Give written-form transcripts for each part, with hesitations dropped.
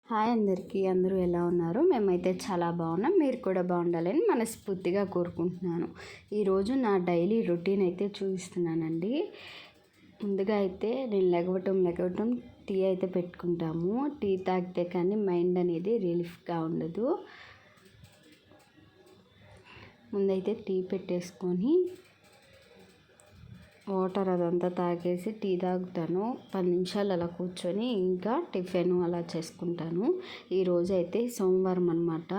Hi అందరికీ, అందరూ ఎలా ఉన్నారు? మేమైతే చాలా బాగున్నాం. మీరు కూడా బాగుండాలని మనస్ఫూర్తిగా కోరుకుంటున్నాను. ఈరోజు నా డైలీ రొటీన్ అయితే చూపిస్తున్నానండి. ముందుగా అయితే నేను లెగవటం టీ అయితే పెట్టుకుంటాము. టీ తాగితే కానీ మైండ్ అనేది రిలీఫ్గా ఉండదు. ముందైతే టీ పెట్టేసుకొని వాటర్ అదంతా తాగేసి టీ తాగుతాను. 10 నిమిషాలు అలా కూర్చొని ఇంకా టిఫిన్ అలా చేసుకుంటాను. ఈరోజు అయితే సోమవారం అన్నమాట.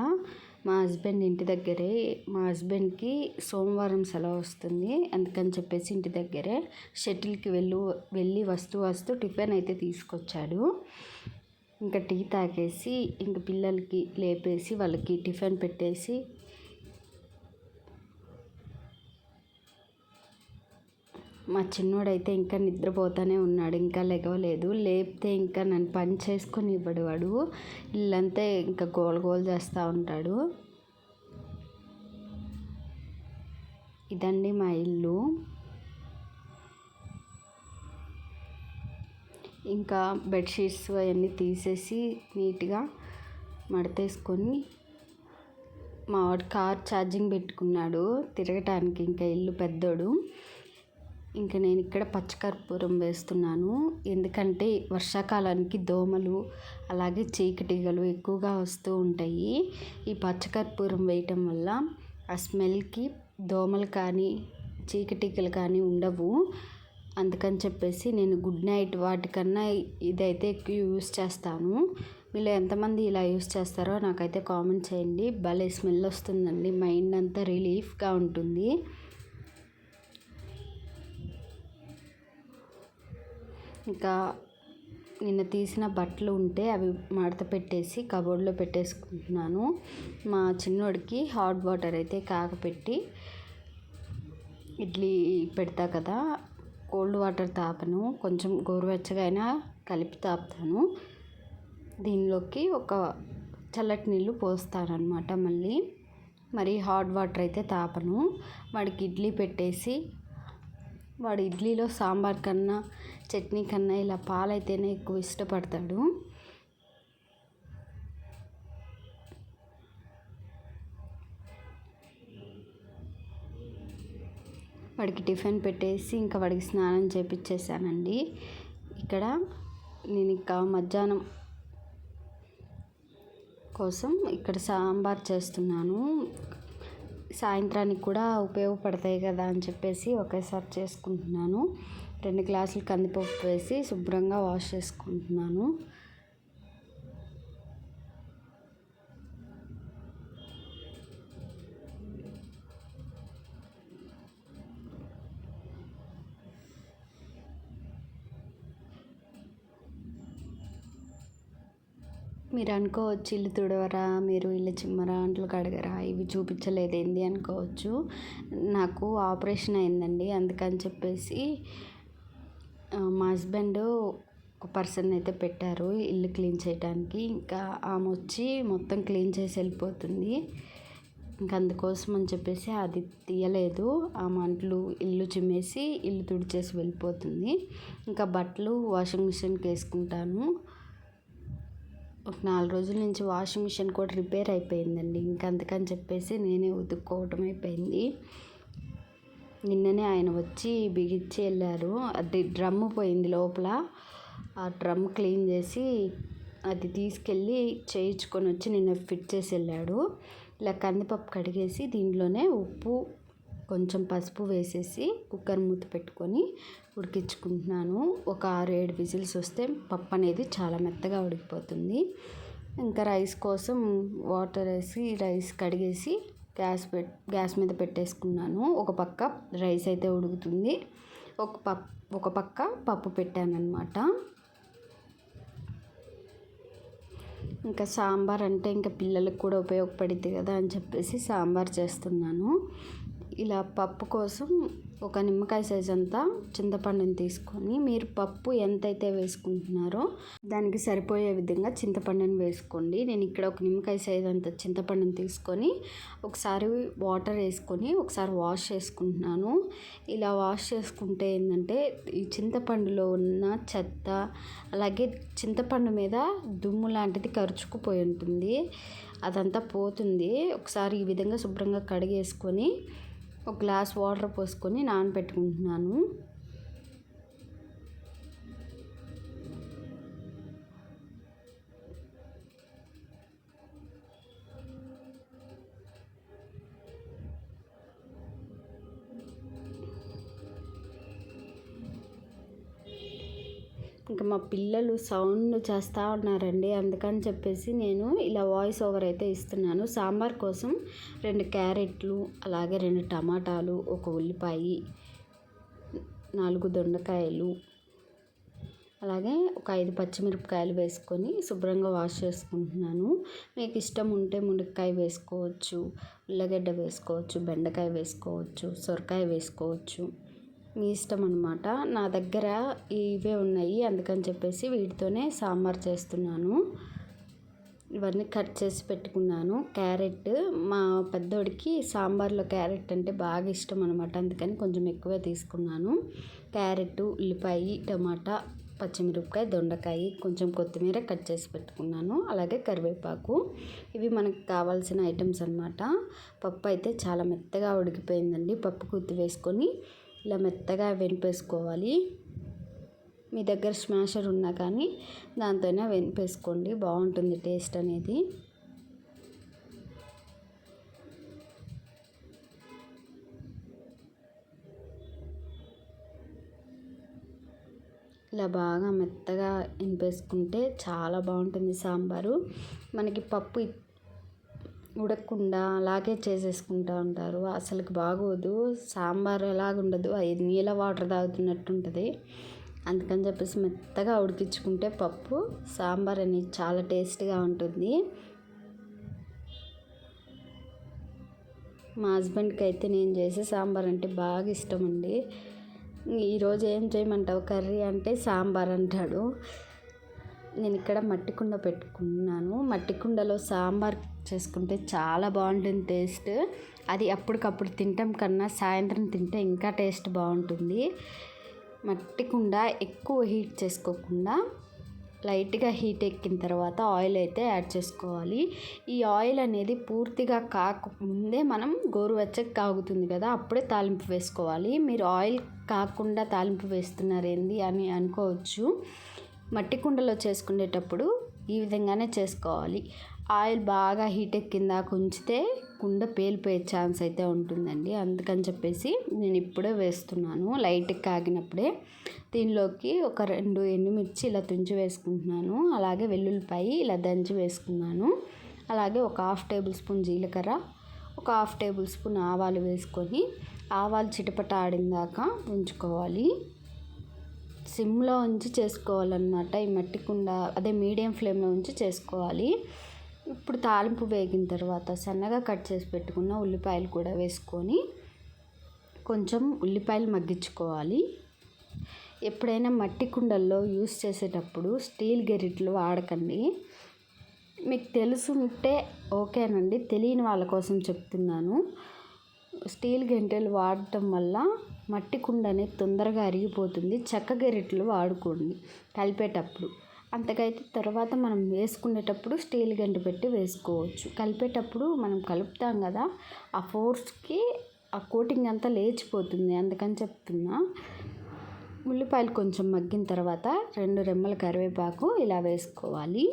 మా హస్బెండ్ ఇంటి దగ్గరే, మా హస్బెండ్కి సోమవారం సెలవు వస్తుంది. అందుకని చెప్పేసి ఇంటి దగ్గరే షటిల్కి వెళ్ళి వస్తూ టిఫిన్ అయితే తీసుకొచ్చాడు. ఇంకా టీ తాగేసి ఇంక పిల్లలకి లేపేసి వాళ్ళకి టిఫిన్ పెట్టేసి మా చిన్నోడైతే ఇంకా నిద్రపోతూనే ఉన్నాడు. ఇంకా లెగవలేదు. లేపితే ఇంకా నన్ను పని చేసుకొని ఇవ్వడు. వాడు ఇల్లంతా ఇంకా గోల చేస్తూ ఉంటాడు. ఇదండి మా ఇల్లు. ఇంకా బెడ్షీట్స్ అవన్నీ తీసేసి నీట్గా మడతేసుకొని మా వాడు కార్ ఛార్జింగ్ పెట్టుకున్నాడు తిరగటానికి. ఇంకా ఇల్లు పెద్దోడు. ఇంకా నేను ఇక్కడ పచ్చకర్పూరం వేస్తున్నాను. ఎందుకంటే వర్షాకాలానికి దోమలు అలాగే చీకటిగలు ఎక్కువగా వస్తూ ఉంటాయి. ఈ పచ్చకర్పూరం వేయటం వల్ల ఆ స్మెల్కి దోమలు కానీ చీకటిగలు కానీ ఉండవు. అందుకని చెప్పేసి నేను గుడ్ నైట్ వాటికన్నా ఇదైతే ఎక్కువ యూస్ చేస్తాను. వీళ్ళు ఎంతమంది ఇలా యూస్ చేస్తారో నాకైతే కామెంట్ చేయండి. భలే స్మెల్ వస్తుందండి. మైండ్ అంతా రిలీఫ్గా ఉంటుంది. ఇంకా నిన్న తీసిన బట్టలు ఉంటే అవి మడత పెట్టేసి కబోర్డ్లో పెట్టేసుకుంటున్నాను. మా చిన్నోడికి హాట్ వాటర్ అయితే కాగపెట్టి ఇడ్లీ పెడతా కదా, కోల్డ్ వాటర్ తాపను, కొంచెం గోరువెచ్చగా అయినా కలిపి తాపుతాను. దీనిలోకి ఒక చల్లటి నీళ్ళు పోస్తానన్నమాట. మరి హాట్ వాటర్ అయితే తాపను. వాడికి ఇడ్లీ పెట్టేసి వాడు ఇడ్లీలో సాంబార్ కన్నా చట్నీ కన్నా ఇలా పాలైతేనే ఎక్కువ ఇష్టపడతాడు. వాడికి టిఫిన్ పెట్టేసి ఇంకా వాడికి స్నానం చేపించేసానండి. ఇక్కడ నేను మధ్యాహ్నం కోసం ఇక్కడ సాంబార్ చేస్తున్నాను. సాయంత్రానికి కూడా ఉపయోగపడతాయి కదా అని చెప్పేసి ఒకేసారి చేసుకుంటున్నాను. 2 గ్లాసులు కందిపప్పు వేసి శుభ్రంగా వాష్ చేసుకుంటున్నాను. మీరు అనుకోవచ్చు, ఇల్లు తుడవరా, మీరు ఇల్లు చిమ్మరా, అంట్లు కడగరా, ఇవి చూపించలేదేంది అనుకోవచ్చు. నాకు ఆపరేషన్ అయిందండి. అందుకని చెప్పేసి మా హస్బెండ్ ఒక పర్సన్ అయితే పెట్టారు ఇల్లు క్లీన్ చేయడానికి. ఇంకా ఆమె వచ్చి మొత్తం క్లీన్ చేసి వెళ్ళిపోతుంది. ఇంకా అందుకోసం అని చెప్పేసి అది తీయలేదు. ఆమె అంట్లు ఇల్లు చిమ్మేసి ఇల్లు తుడిచేసి వెళ్ళిపోతుంది. ఇంకా బట్టలు వాషింగ్ మిషన్కి వేసుకుంటాను. ఒక 4 రోజుల నుంచి వాషింగ్ మిషన్ కూడా రిపేర్ అయిపోయిందండి. ఇంకా అందుకని చెప్పేసి నేనే ఉతుక్కోవటం అయిపోయింది. నిన్ననే ఆయన వచ్చి బిగించి వెళ్ళారు. అది డ్రమ్ము పోయింది లోపల. ఆ డ్రమ్ క్లీన్ చేసి అది తీసుకెళ్ళి చేయించుకొని వచ్చి నిన్న ఫిట్ చేసి వెళ్ళాడు. ఇలా కందిపప్పు కడిగేసి దీంట్లోనే ఉప్పు కొంచెం పసుపు వేసేసి కుక్కర్ మూత పెట్టుకొని ఉడికించుకుంటున్నాను. ఒక 6-7 విజిల్స్ వస్తే పప్పు అనేది చాలా మెత్తగా ఉడికిపోతుంది. ఇంకా రైస్ కోసం వాటర్ వేసి రైస్ కడిగేసి గ్యాస్ మీద పెట్టేసుకున్నాను. ఒక పక్క రైస్ అయితే ఉడుకుతుంది, ఒక పక్క పప్పు పెట్టానన్నమాట. ఇంకా సాంబార్ అంటే ఇంకా పిల్లలకు కూడా ఉపయోగపడుద్ది కదా అని చెప్పేసి సాంబార్ చేస్తున్నాను. ఇలా పప్పు కోసం ఒక నిమ్మకాయ సైజ్ అంతా చింతపండుని తీసుకొని మీరు పప్పు ఎంతైతే వేసుకుంటున్నారో దానికి సరిపోయే విధంగా చింతపండుని వేసుకోండి. నేను ఇక్కడ ఒక నిమ్మకాయ సైజ్ అంత చింతపండుని తీసుకొని ఒకసారి వాటర్ వేసుకొని ఒకసారి వాష్ చేసుకుంటున్నాను. ఇలా వాష్ చేసుకుంటే ఏంటంటే ఈ చింతపండులో ఉన్న చెత్త, అలాగే చింతపండు మీద దుమ్ము లాంటిది కరుచుకుపోయి ఉంటుంది, అదంతా పోతుంది. ఒకసారి ఈ విధంగా శుభ్రంగా కడిగేసుకొని ఒక గ్లాస్ వాటర్ పోసుకొని నానబెట్టుకుంటున్నాను. ఇంకా మా పిల్లలు సౌండ్ చేస్తూ ఉన్నారండి, అందుకని చెప్పేసి నేను ఇలా వాయిస్ ఓవర్ అయితే ఇస్తున్నాను. సాంబార్ కోసం 2 క్యారెట్లు, అలాగే 2 టమాటాలు, 1 ఉల్లిపాయ, 4 దొండకాయలు, అలాగే ఒక 5 పచ్చిమిరపకాయలు వేసుకొని శుభ్రంగా వాష్ చేసుకుంటున్నాను. మీకు ఇష్టం ఉంటే మునక్కాయ వేసుకోవచ్చు, ఉల్లగడ్డ వేసుకోవచ్చు, బెండకాయ వేసుకోవచ్చు, సొరకాయ వేసుకోవచ్చు, మీ ఇష్టం అనమాట. నా దగ్గర ఇవే ఉన్నాయి, అందుకని చెప్పేసి వీటితోనే సాంబార్ చేస్తున్నాను. ఇవన్నీ కట్ చేసి పెట్టుకున్నాను. క్యారెట్ మా పెద్దోడికి సాంబార్లో క్యారెట్ అంటే బాగా ఇష్టం అనమాట, అందుకని కొంచెం ఎక్కువే తీసుకున్నాను. క్యారెట్, ఉల్లిపాయ, టమాటా, పచ్చిమిరపకాయ, దొండకాయ, కొంచెం కొత్తిమీర కట్ చేసి పెట్టుకున్నాను, అలాగే కరివేపాకు. ఇవి మనకు కావాల్సిన ఐటమ్స్ అనమాట. పప్పు అయితే చాలా మెత్తగా ఉడికిపోయిందండి. పప్పు గుత్తి వేసుకొని ఇలా మెత్తగా వెనిపేసుకోవాలి. మీ దగ్గర స్మాషర్ ఉన్నా కానీ దాంతోనే వెనిపేసుకోండి, బాగుంటుంది టేస్ట్ అనేది. ఇలా బాగా మెత్తగా వెనిపేసుకుంటే చాలా బాగుంటుంది సాంబారు. మనకి పప్పు ఉడకకుండా అలాగే చేసేసుకుంటూ ఉంటారు, అసలుకి బాగోదు. సాంబార్ ఎలాగుండదు, అది నీళ్ళ వాటర్ తాగుతున్నట్టు ఉంటుంది. అందుకని చెప్పేసి మెత్తగా ఉడికించుకుంటే పప్పు సాంబార్ అనేది చాలా టేస్ట్గా ఉంటుంది. మా హస్బెండ్కి అయితే నేను చేసే సాంబార్ అంటే బాగా ఇష్టం అండి. ఈరోజు ఏం చేయమంటావు కర్రీ అంటే సాంబార్ అంటాడు. నేను ఇక్కడ మట్టి కుండ పెట్టుకున్నాను. మట్టి కుండలో సాంబార్ చేసుకుంటే చాలా బాగుంటుంది టేస్ట్. అది అప్పటికప్పుడు తినటం కన్నా సాయంత్రం తింటే ఇంకా టేస్ట్ బాగుంటుంది. మట్టి కుండ ఎక్కువ హీట్ చేసుకోకుండా లైట్గా హీట్ ఎక్కిన తర్వాత ఆయిల్ అయితే యాడ్ చేసుకోవాలి. ఈ ఆయిల్ అనేది పూర్తిగా కాకముందే మనం గోరువెచ్చగా కాగుతుంది కదా, అప్పుడే తాలింపు వేసుకోవాలి. మీరు ఆయిల్ కాకుండా తాలింపు వేస్తున్నారేంది అని అనుకోవచ్చు. మట్టి కుండలో చేసుకునేటప్పుడు ఈ విధంగానే చేసుకోవాలి. ఆయిల్ బాగా హీట్ ఎక్కిందాక ఉంచితే కుండ పేలిపోయే ఛాన్స్ అయితే ఉంటుందండి, అందుకని చెప్పేసి నేను ఇప్పుడే వేస్తున్నాను, లైట్గా కాగినప్పుడే. దీనిలోకి ఒక 2 ఎండుమిర్చి ఇలా తుంచి వేసుకుంటున్నాను, అలాగే వెల్లుల్లిపాయ ఇలా దంచి వేసుకున్నాను, అలాగే ఒక 1/2 టేబుల్ స్పూన్ జీలకర్ర, ఒక 1/2 టేబుల్ స్పూన్ ఆవాలు వేసుకొని ఆవాలు చిటపట ఆడిందాక ఉంచుకోవాలి. సిమ్లో ఉంచి చేసుకోవాలన్నమాట. ఈ మట్టి కుండ అదే మీడియం ఫ్లేమ్లో ఉంచి చేసుకోవాలి. ఇప్పుడు తాలింపు వేగిన తర్వాత సన్నగా కట్ చేసి పెట్టుకున్న ఉల్లిపాయలు కూడా వేసుకొని కొంచెం ఉల్లిపాయలు మగ్గించుకోవాలి. ఎప్పుడైనా మట్టి కుండల్లో యూస్ చేసేటప్పుడు స్టీల్ గరిటెలు వాడకండి. మీకు తెలుసుంటే ఓకేనండి, తెలియని వాళ్ళ కోసం చెప్తున్నాను. స్టీల్ గరిటెలు వాడటం వల్ల మట్టి కుండ అనేది తొందరగా అరిగిపోతుంది. చెక్క గరిటెలు వాడుకోండి కలిపేటప్పుడు. అంతకైతే తర్వాత మనం వేసుకునేటప్పుడు స్టీల్ గంట పెట్టి వేసుకోవచ్చు. కలిపేటప్పుడు మనం కలుపుతాం కదా, ఆ ఫోర్స్కి ఆ కోటింగ్ అంతా లేచిపోతుంది, అందుకని చెప్తున్నా. ఉల్లిపాయలు కొంచెం మగ్గిన తర్వాత 2 రెమ్మల కరివేపాకు ఇలా వేసుకోవాలి.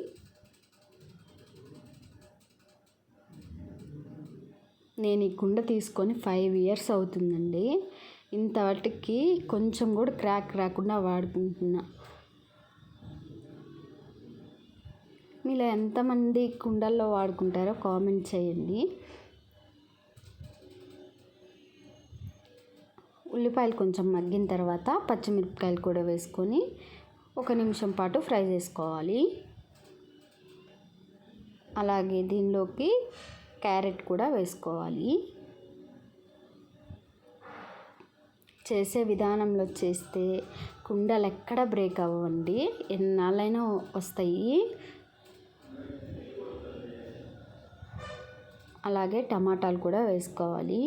నేను ఈ కుండ తీసుకొని 5 ఇయర్స్ అవుతుందండి. ఇంతవాటికి కొంచెం కూడా క్రాక్ రాకుండా వాడుకుంటున్నా. మీలో ఎంతమంది కుండల్లో వాడుకుంటారో కామెంట్ చేయండి. ఉల్లిపాయలు కొంచెం మగ్గిన తర్వాత పచ్చిమిరపకాయలు కూడా వేసుకొని 1 నిమిషం పాటు ఫ్రై చేసుకోవాలి. అలాగే దీనిలోకి క్యారెట్ కూడా వేసుకోవాలి. చేసే విధానంలో చేస్తే కుండలు ఎక్కడ బ్రేక్ అవ్వండి, ఎన్నాళ్ళైనా వస్తాయి. అలాగే టమాటాలు కూడా వేసుకోవాలి.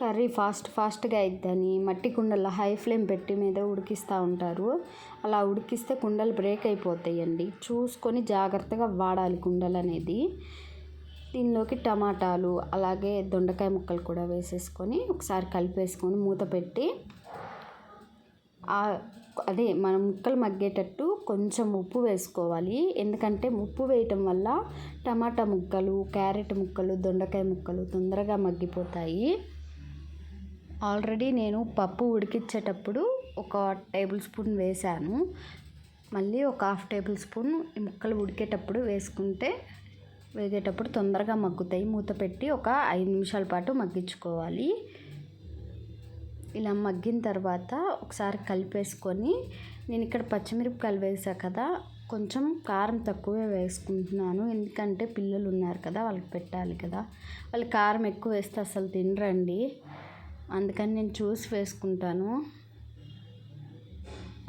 కర్రీ ఫాస్ట్గా అయిద్దని మట్టి కుండల్లో హై ఫ్లేమ్ పెట్టి మీద ఉడికిస్తూ ఉంటారు. అలా ఉడికిస్తే కుండలు బ్రేక్ అయిపోతాయండి. చూసుకొని జాగ్రత్తగా వాడాలి కుండలు అనేది. దీనిలోకి టమాటాలు అలాగే దొండకాయ ముక్కలు కూడా వేసేసుకొని ఒకసారి కలిపేసుకొని మూత పెట్టి మన ముక్కలు మగ్గేటట్టు కొంచెం ఉప్పు వేసుకోవాలి. ఎందుకంటే ఉప్పు వేయటం వల్ల టమాటా ముక్కలు, క్యారెట్ ముక్కలు, దొండకాయ ముక్కలు తొందరగా మగ్గిపోతాయి. ఆల్రెడీ నేను పప్పు ఉడికించేటప్పుడు 1 టేబుల్ స్పూన్ వేసాను. మళ్ళీ ఒక 1/2 టేబుల్ స్పూన్ ఈ ముక్కలు ఉడికేటప్పుడు వేగేటప్పుడు తొందరగా మగ్గుతాయి. మూత పెట్టి ఒక 5 నిమిషాల పాటు మగ్గించుకోవాలి. ఇలా మగ్గిన తర్వాత ఒకసారి కలిపేసుకొని, నేను ఇక్కడ పచ్చిమిరపకాయలు వేసా కదా, కొంచెం కారం తక్కువే వేసుకుంటున్నాను. ఎందుకంటే పిల్లలు ఉన్నారు కదా, వాళ్ళకి పెట్టాలి కదా. వాళ్ళు కారం ఎక్కువ వేస్తే అసలు తినరండి. అందుకని నేను చూసి వేసుకుంటాను.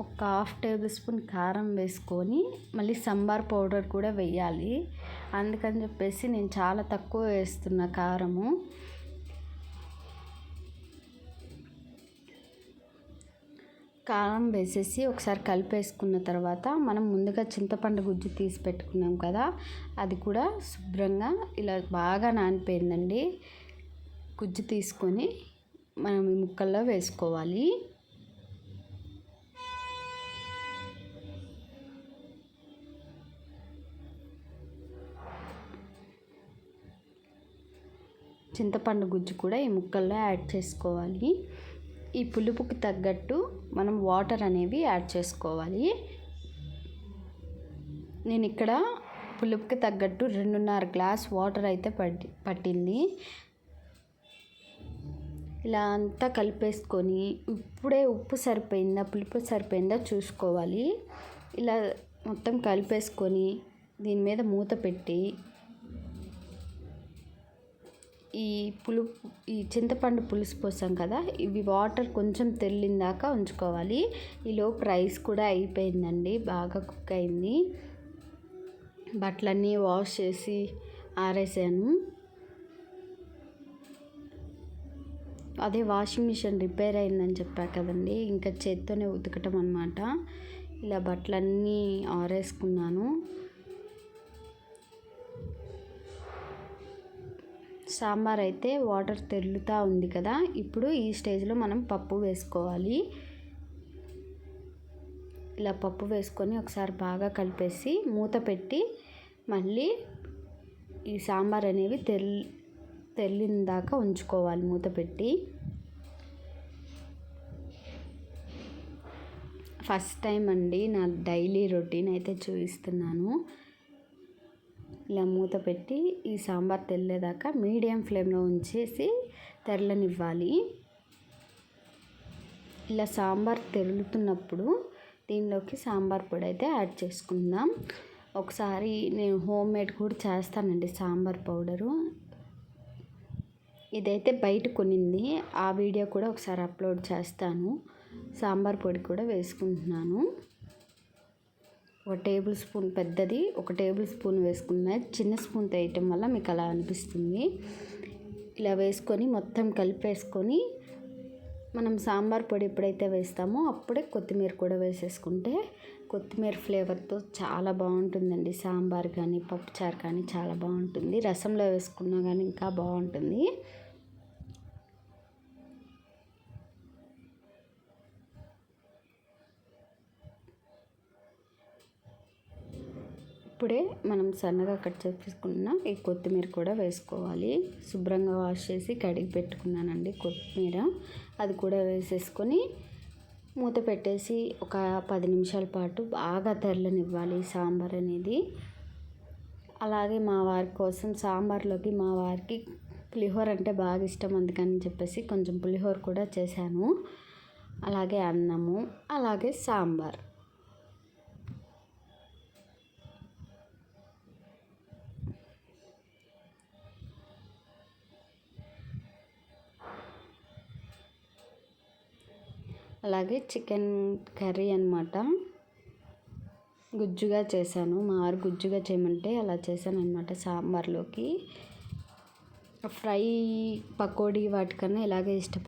ఒక 1/2 టేబుల్ స్పూన్ కారం వేసుకొని మళ్ళీ సాంబార్ పౌడర్ కూడా వేయాలి. అందుకని చెప్పేసి నేను చాలా తక్కువ వేస్తున్నా కారము. కారం వేసేసి ఒకసారి కలిపేసుకున్న తర్వాత మనం ముందుగా చింతపండు గుజ్జు తీసి పెట్టుకున్నాం కదా, అది కూడా శుభ్రంగా ఇలా బాగా నానిపోయిందండి. గుజ్జు తీసుకొని మనం ఈ ముక్కల్లో వేసుకోవాలి. చింతపండు గుజ్జు కూడా ఈ ముక్కల్లో యాడ్ చేసుకోవాలి. ఈ పులుపుకి తగ్గట్టు మనం వాటర్ అనేవి యాడ్ చేసుకోవాలి. నేను ఇక్కడ పులుపుకి తగ్గట్టు 2.5 గ్లాస్ వాటర్ అయితే పట్టింది. ఇలా అంతా కలిపేసుకొని ఇప్పుడే ఉప్పు సరిపోయిందా, పులుపు సరిపోయిందా చూసుకోవాలి. ఇలా మొత్తం కలిపేసుకొని దీని మీద మూత పెట్టి ఈ చింతపండు పులుసు పోసాం కదా, ఇవి వాటర్ కొంచెం తెల్లిందాకా ఉంచుకోవాలి. ఈలోపు రైస్ కూడా అయిపోయిందండి, బాగా కుక్ అయింది. బట్టలన్నీ వాష్ చేసి ఆరేసాను. అదే వాషింగ్ మిషన్ రిపేర్ అయిందని చెప్పా కదండి, ఇంకా చేత్తోనే ఉతకటం అన్నమాట. ఇలా బట్టలన్నీ ఆరేసుకున్నాను. సాంబార్ అయితే వాటర్ తెరులుతూ ఉంది కదా, ఇప్పుడు ఈ స్టేజ్లో మనం పప్పు వేసుకోవాలి. ఇలా పప్పు వేసుకొని ఒకసారి బాగా కలిపేసి మూత పెట్టి మళ్ళీ ఈ సాంబార్ అనేవి తెల్లిన దాకా ఉంచుకోవాలి మూత పెట్టి. ఫస్ట్ టైం అండి నా డైలీ రొటీన్ అయితే చూపిస్తున్నాను. ఇలా మూత పెట్టి ఈ సాంబార్ తెల్లేదాకా మీడియం ఫ్లేమ్లో ఉంచేసి తెరలనివ్వాలి. ఇలా సాంబార్ తెరులుతున్నప్పుడు దీనిలోకి సాంబార్ పొడి అయితే యాడ్ చేసుకుందాం. ఒకసారి నేను హోమ్ మేడ్ కూడా చేస్తానండి సాంబార్ పౌడరు. ఇదైతే బయట కొనింది, ఆ వీడియో కూడా ఒకసారి అప్లోడ్ చేస్తాను. సాంబార్ పొడి కూడా వేసుకుంటున్నాను. 1 టేబుల్ స్పూన్ పెద్దది, 1 టేబుల్ స్పూన్ వేసుకున్న, చిన్న స్పూన్ వేయటం వల్ల మీకు అలా అనిపిస్తుంది. ఇలా వేసుకొని మొత్తం కలిపేసుకొని మనం సాంబార్ పొడి ఎప్పుడైతే వేస్తామో అప్పుడే కొత్తిమీర కూడా వేసేసుకుంటే కొత్తిమీర ఫ్లేవర్తో చాలా బాగుంటుందండి. సాంబార్ కానీ పప్పుచారు కానీ చాలా బాగుంటుంది. రసంలో వేసుకున్నా కానీ ఇంకా బాగుంటుంది. ఇప్పుడే మనం సన్నగా కట్ చేసుకున్న ఈ కొత్తిమీర కూడా వేసుకోవాలి. శుభ్రంగా వాష్ చేసి కడిగి పెట్టుకున్నానండి కొత్తిమీర, అది కూడా వేసేసుకొని మూత పెట్టేసి ఒక 10 నిమిషాల పాటు బాగా తెరలనివ్వాలి సాంబార్ అనేది. అలాగే మా వారి కోసం సాంబార్లోకి మా వారికి పులిహోర అంటే బాగా ఇష్టం, అందుకని చెప్పేసి కొంచెం పులిహోర కూడా చేశాను. అలాగే అన్నము, అలాగే సాంబార్. అలాగే చికెన్ కర్రీ అనమాట. గుజ్జుగా చేశాను, మా వారు గుజ్జుగా చేయమంటే అలా చేశాను అనమాట. సాంబార్లోకి ఫ్రై పకోడీ వాటికన్నా ఇలాగే